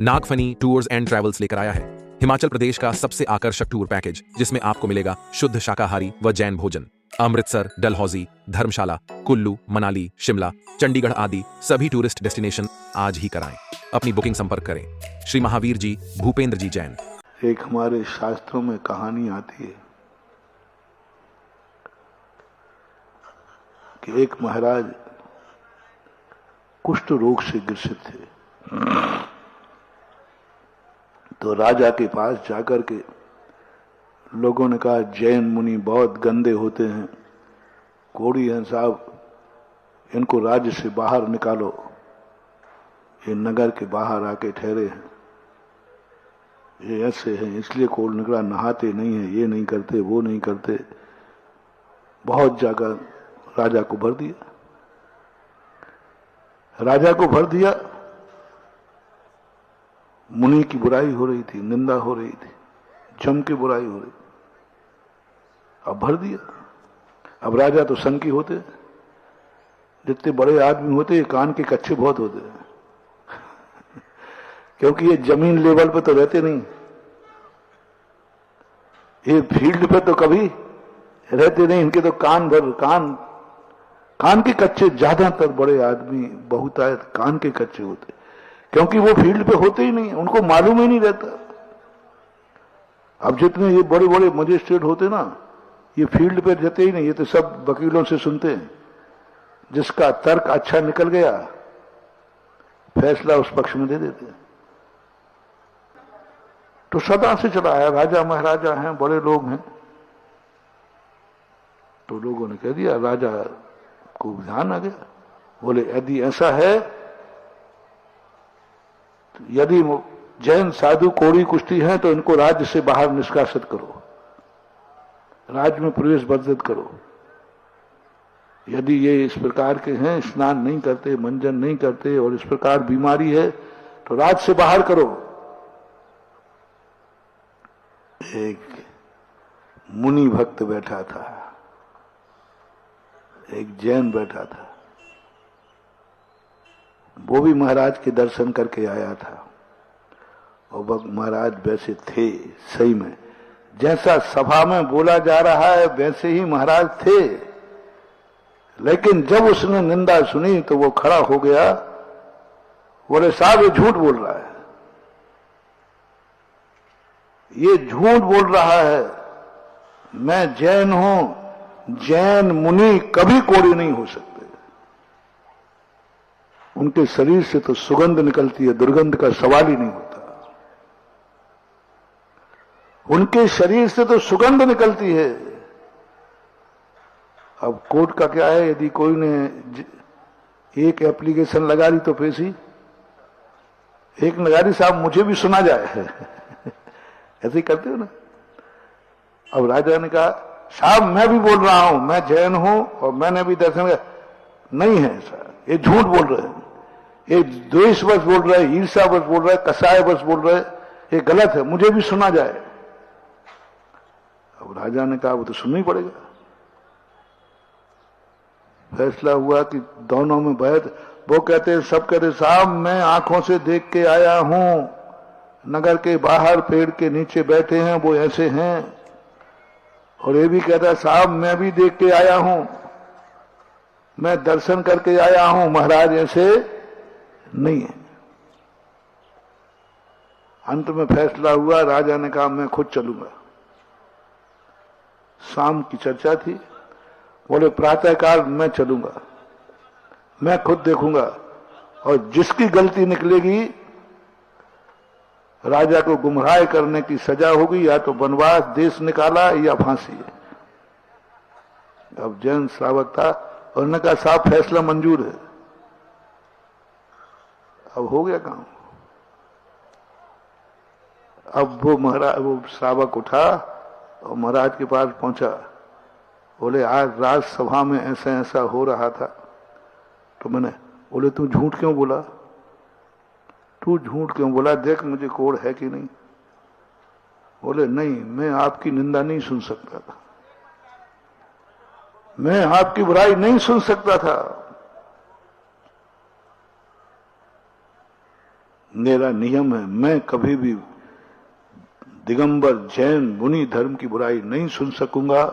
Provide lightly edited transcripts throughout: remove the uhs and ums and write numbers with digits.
Nagphani tours and travels लेकर आया है हिमाचल प्रदेश का सबसे आकर्षक टूर पैकेज, जिसमें आपको मिलेगा शुद्ध शाकाहारी व जैन भोजन। अमृतसर, डलहौजी, धर्मशाला, कुल्लू, मनाली, शिमला, चंडीगढ़ आदि सभी टूरिस्ट डेस्टिनेशन आज ही कराएं। अपनी बुकिंग संपर्क करें। श्री महावीर जी, भूपेंद्र जी जैन। एक हमारे शास्त्रों में कहानी आती है कि एक महाराज कुष्ठ रोग से ग्रसित थे। तो राजा के पास जाकर के लोगों ने कहा, जैन मुनि बहुत गंदे होते हैं, कोड़ी हैं साहब, इनको राज्य से बाहर निकालो। ये नगर के बाहर आके ठहरे हैं, ये ऐसे हैं, इसलिए कोड़ निकला, नहाते नहीं है, ये नहीं करते, वो नहीं करते। बहुत जगह राजा को भर दिया। राजा को भर दिया, मुनि की बुराई हो रही थी, निंदा हो रही थी, जम की बुराई हो रही। अब भर दिया। अब राजा तो संकी होते, जितने बड़े आदमी होते ये कान के कच्चे बहुत होते हैं क्योंकि ये जमीन लेवल पे तो रहते नहीं, ये फील्ड पे तो कभी रहते नहीं। इनके तो कान भर कान के कच्चे, ज्यादातर बड़े आदमी बहुतायत कान के कच्चे होते, क्योंकि वो फील्ड पे होते ही नहीं, उनको मालूम ही नहीं रहता। अब जितने ये बड़े बड़े मजिस्ट्रेट होते ना, ये फील्ड पे रहते ही नहीं, ये तो सब वकीलों से सुनते हैं। जिसका तर्क अच्छा निकल गया, फैसला उस पक्ष में दे देते हैं। तो सदा से चला आया, राजा महाराजा हैं, बड़े लोग हैं। तो लोगों ने कह दिया, राजा को ध्यान आ गया, बोले यदि ऐसा है, यदि जैन साधु कोड़ी कुश्ती हैं तो इनको राज्य से बाहर निष्कासित करो, राज्य में प्रवेश वर्जित करो। यदि ये इस प्रकार के हैं, स्नान नहीं करते, मंजन नहीं करते और इस प्रकार बीमारी है, तो राज्य से बाहर करो। एक मुनि भक्त बैठा था, एक जैन बैठा था, वो भी महाराज के दर्शन करके आया था। और वह महाराज वैसे थे, सही में जैसा सभा में बोला जा रहा है वैसे ही महाराज थे। लेकिन जब उसने निंदा सुनी तो वो खड़ा हो गया, बोले साहब ये झूठ बोल रहा है, ये झूठ बोल रहा है, मैं जैन हूं, जैन मुनि कभी कोड़ी नहीं हो सकते। उनके शरीर से तो सुगंध निकलती है, दुर्गंध का सवाल ही नहीं होता। उनके शरीर से तो सुगंध निकलती है। अब कोर्ट का क्या है, यदि कोई ने एक एप्लीकेशन लगा दी तो पेशी एक लगा दी, साहब मुझे भी सुना जाए ऐसे ही करते हो ना। अब राजा ने कहा, साहब मैं भी बोल रहा हूं, मैं जैन हूं और मैंने भी दर्शन किया। नहीं है ऐसा, ये झूठ बोल रहे हैं, ये द्वेषवश बोल रहे हैं, ईर्ष्यावश बोल रहे हैं, कसायवश बोल रहे हैं, ये गलत है, मुझे भी सुना जाए। अब राजा ने कहा, वो तो सुनना ही पड़ेगा। फैसला हुआ कि दोनों में बहस। वो कहते, सब कहते, साहब मैं आंखों से देख के आया हूं, नगर के बाहर पेड़ के नीचे बैठे हैं, वो ऐसे हैं। और ये भी कहता, साहब मैं भी देख के आया हूं, मैं दर्शन करके आया हूं, महाराज ऐसे नहीं है। अंत में फैसला हुआ, राजा ने कहा मैं खुद चलूंगा। शाम की चर्चा थी, बोले प्रातःकाल मैं चलूंगा, मैं खुद देखूंगा, और जिसकी गलती निकलेगी राजा को गुमराह करने की सजा होगी, या तो वनवास, देश निकाला, या फांसी है। अब जैन श्रावक था, उन्होंने कहा साहब फैसला मंजूर है। अब हो गया काम। अब वो श्रावक उठा और महाराज के पास पहुंचा, बोले आज राजसभा में ऐसा ऐसा हो रहा था। तो मैंने, बोले तू झूठ क्यों बोला, तू झूठ क्यों बोला, देख मुझे कोड़ है कि नहीं। बोले नहीं, मैं आपकी निंदा नहीं सुन सकता था, मैं आपकी बुराई नहीं सुन सकता था। मेरा नियम है, मैं कभी भी दिगंबर जैन मुनि धर्म की बुराई नहीं सुन सकूंगा।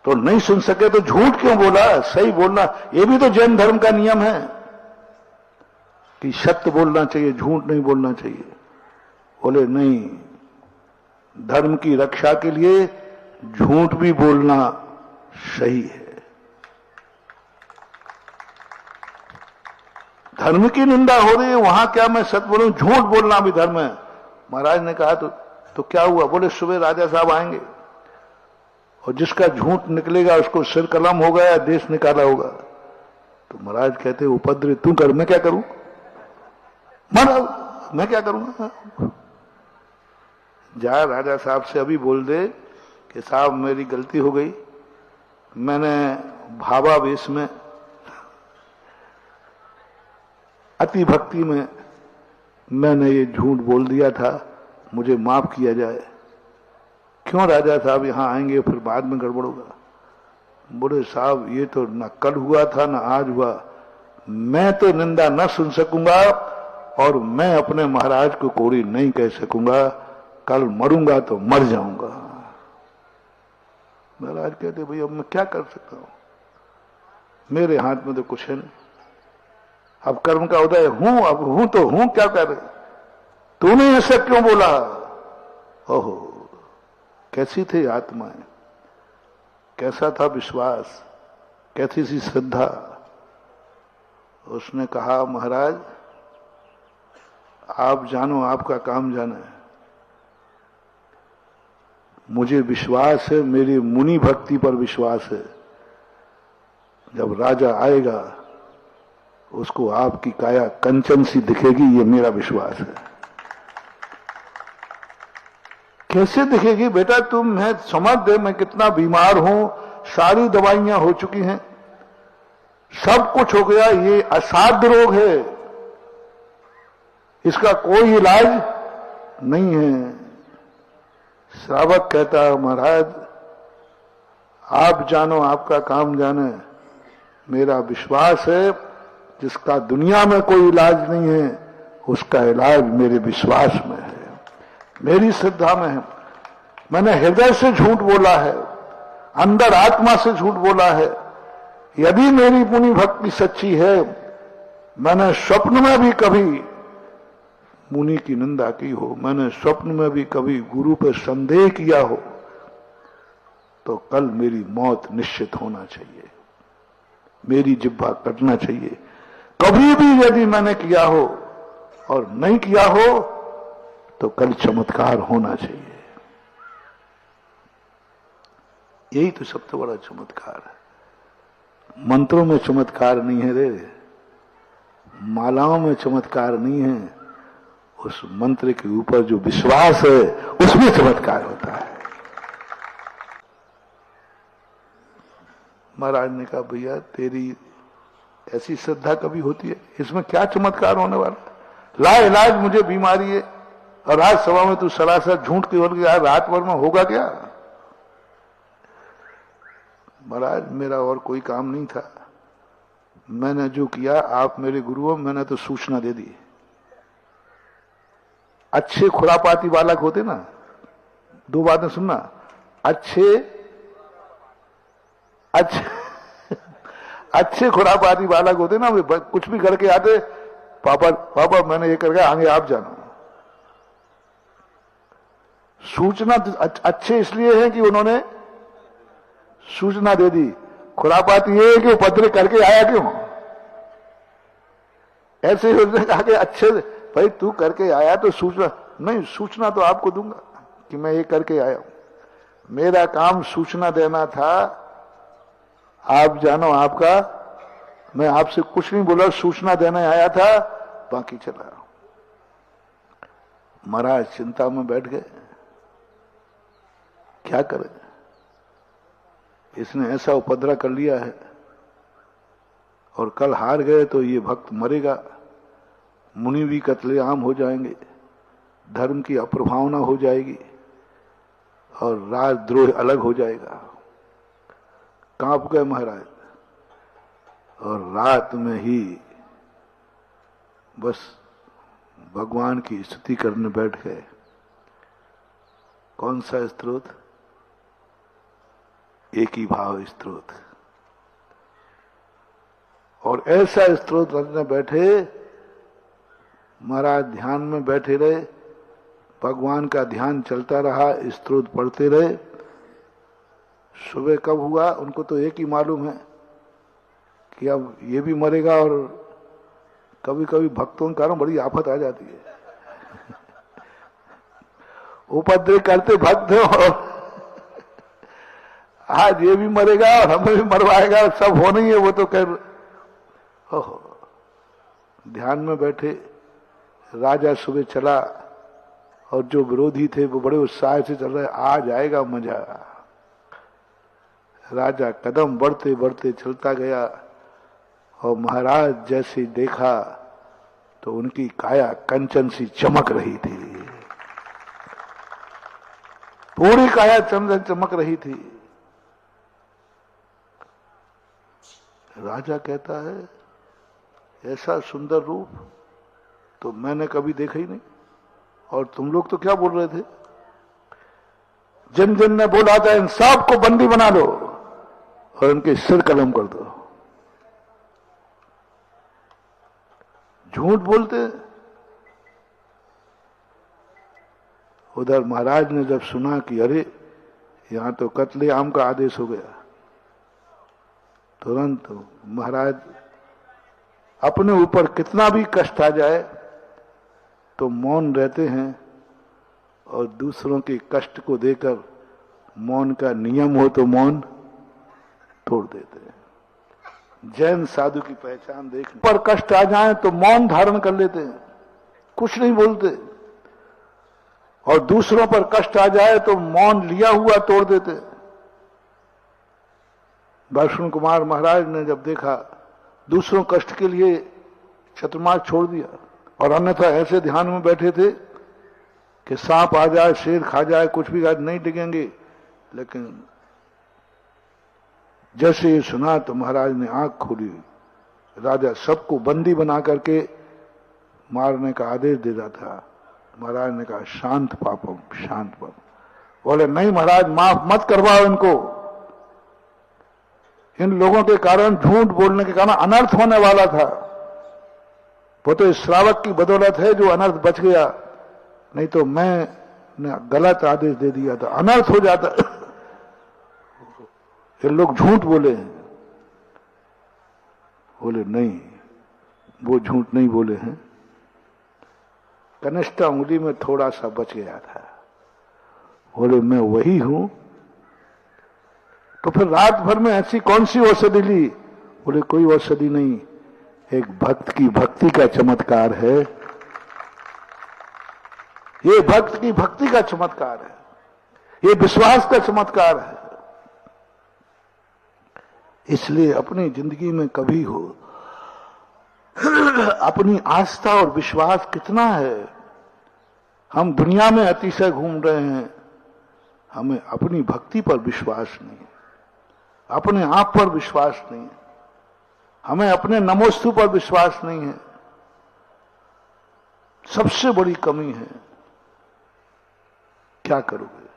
तो नहीं सुन सके तो झूठ क्यों बोला? सही बोलना, ये भी तो जैन धर्म का नियम है कि सत्य बोलना चाहिए, झूठ नहीं बोलना चाहिए। बोले नहीं, धर्म की रक्षा के लिए झूठ भी बोलना सही है। धर्म की निंदा हो रही है, वहां क्या मैं सत्य बोलूं? झूठ बोलना भी धर्म है। महाराज ने कहा तो क्या हुआ? बोले सुबह राजा साहब आएंगे और जिसका झूठ निकलेगा उसको सिर कलम होगा या देश निकाला होगा। तो महाराज कहते उपद्रव तू कर, मैं क्या करूं? महाराज मैं क्या करूंगा? जा राजा साहब से अभी बोल दे कि साहब मेरी गलती हो गई, मैंने भावावेश में, अति भक्ति में मैंने ये झूठ बोल दिया था, मुझे माफ किया जाए। क्यों राजा साहब यहां आएंगे फिर बाद में गड़बड़ होगा? बोले साहब ये तो न कल हुआ था न आज हुआ, मैं तो निंदा न सुन सकूंगा और मैं अपने महाराज को कोड़ी नहीं कह सकूंगा। कल मरूंगा तो मर जाऊंगा। महाराज कहते भाई अब मैं क्या कर सकता हूं, मेरे हाथ में तो कुछ है नहीं, अब कर्म का उदय हूं, अब हूं तो हूं, क्या कर? तूने ऐसा क्यों बोला? ओहो, कैसी थी आत्माएं, कैसा था विश्वास, कैसी सी श्रद्धा। उसने कहा महाराज आप जानो, आपका काम जाना है, मुझे विश्वास है, मेरी मुनि भक्ति पर विश्वास है, जब राजा आएगा उसको आपकी काया कंचन सी दिखेगी, ये मेरा विश्वास है। कैसे दिखेगी बेटा? तुम मैं समझ दे मैं कितना बीमार हूं, सारी दवाइयां हो चुकी हैं, सब कुछ हो गया, ये असाध्य रोग है, इसका कोई इलाज नहीं है। श्रावक कहता है महाराज आप जानो, आपका काम जाने, मेरा विश्वास है जिसका दुनिया में कोई इलाज नहीं है उसका इलाज मेरे विश्वास में है, मेरी श्रद्धा में है। मैंने हृदय से झूठ बोला है, अंदर आत्मा से झूठ बोला है। यदि मेरी मुनि भक्ति सच्ची है, मैंने स्वप्न में भी कभी मुनि की निंदा की हो, मैंने स्वप्न में भी कभी गुरु पर संदेह किया हो, तो कल मेरी मौत निश्चित होना चाहिए, मेरी जिह्वा कटना चाहिए। कभी भी यदि मैंने किया हो और नहीं किया हो तो कल चमत्कार होना चाहिए। यही तो सबसे बड़ा चमत्कार है। मंत्रों में चमत्कार नहीं है रे, मालाओं में चमत्कार नहीं है, उस मंत्र के ऊपर जो विश्वास है उसमें चमत्कार होता है। महाराज ने कहा भैया तेरी ऐसी श्रद्धा कभी होती है, इसमें क्या चमत्कार होने वाला? ला इलाज मुझे बीमारी है और आज सभा में तू सरासर झूठ के बोल के रात भर में होगा क्या? महाराज मेरा और कोई काम नहीं था, मैंने जो किया, आप मेरे गुरु हो, मैंने तो सूचना दे दी। अच्छे खुरापाती बालक होते ना, दो बातें सुनना, अच्छे खुरापाती बालक होते ना, वे कुछ भी करके आते, पापा मैंने ये करके आगे आप जाना। सूचना अच्छे इसलिए है कि उन्होंने सूचना दे दी। खुरापाती ये है कि उपद्रव करके आया क्यों? ऐसे उसने कहा कि अच्छे भाई तू करके आया तो सूचना नहीं, सूचना तो आपको दूंगा कि मैं ये करके आया हूं। मेरा काम सूचना देना था, आप जानो आपका, मैं आपसे कुछ नहीं बोला, सूचना देने आया था, बाकी चला। महाराज चिंता में बैठ गए, क्या करें, इसने ऐसा उपद्रव कर लिया है और कल हार गए तो ये भक्त मरेगा, मुनि भी कत्लेआम हो जाएंगे, धर्म की अप्रभावना हो जाएगी और राजद्रोह अलग हो जाएगा। कांप गए महाराज और रात में ही बस भगवान की स्तुति करने बैठ गए। कौन सा स्तोत्र? एक ही भाव स्तोत्र। और ऐसा स्तोत्र रखने बैठे, महाराज ध्यान में बैठे रहे, भगवान का ध्यान चलता रहा, स्तोत्र पढ़ते रहे। सुबह कब हुआ उनको तो एक ही मालूम है कि अब ये भी मरेगा। और कभी कभी भक्तों के कारण बड़ी आफत आ जाती है। उपद्रव करते भक्त हो, आज ये भी मरेगा और हमें भी मरवाएगा, सब होना ही है। वो तो कर ओहो, ध्यान में बैठे। राजा सुबह चला और जो विरोधी थे वो बड़े उत्साह से चल रहे, आज आएगा मजा। राजा कदम बढ़ते बढ़ते चलता गया और महाराज जैसे देखा तो उनकी काया कंचन सी चमक रही थी, पूरी काया चंदन चमक रही थी। राजा कहता है, ऐसा सुंदर रूप तो मैंने कभी देखा ही नहीं। और तुम लोग तो क्या बोल रहे थे? जिन जिन ने बोला था इन सबको बंदी बना लो और उनके सिर कलम कर दो। झूठ बोलते। उधर महाराज ने जब सुना कि अरे यहां तो कत्लेआम का आदेश हो गया, तुरंत महाराज अपने ऊपर कितना भी कष्ट आ जाए तो मौन रहते हैं और दूसरों के कष्ट को देकर मौन का नियम हो तो मौन तोड़ देते हैं। जैन साधु की पहचान देख, पर कष्ट आ जाए तो मौन धारण कर लेते हैं, कुछ नहीं बोलते। और दूसरों पर कष्ट आ जाए तो मौन लिया हुआ तोड़ देते हैं। वैष्णव कुमार महाराज ने जब देखा दूसरों कष्ट के लिए चतुर्मार्ग छोड़ दिया, और अन्यथा ऐसे ध्यान में बैठे थे कि सांप आ जाए, शेर खा जाए, कुछ भी आज नहीं टिकेंगे। लेकिन जैसे ये सुना तो महाराज ने आंख खोली। राजा सबको बंदी बना करके मारने का आदेश दे रहा था। महाराज ने कहा, शांत पापम, शांत पापम। बोले नहीं महाराज, माफ मत करवाओ इनको। इन लोगों के कारण, झूठ बोलने के कारण अनर्थ होने वाला था। वो तो इस श्रावक की बदौलत है जो अनर्थ बच गया, नहीं तो मैंने गलत आदेश दे दिया था, अनर्थ हो जाता। ये लोग झूठ बोले हैं। बोले नहीं, वो झूठ नहीं बोले हैं, कनिष्ठ उंगली में थोड़ा सा बच गया था। बोले मैं वही हूं। तो फिर रात भर में ऐसी कौन सी औषधि ली? बोले कोई औषधि नहीं, एक भक्त की भक्ति का चमत्कार है। ये भक्त की भक्ति का चमत्कार है, ये विश्वास का चमत्कार है। इसलिए अपनी जिंदगी में कभी हो अपनी आस्था और विश्वास कितना है। हम दुनिया में अतिशय घूम रहे हैं, हमें अपनी भक्ति पर विश्वास नहीं, अपने आप पर विश्वास नहीं, हमें अपने नमोस्तु पर विश्वास नहीं है। सबसे बड़ी कमी है। क्या करोगे?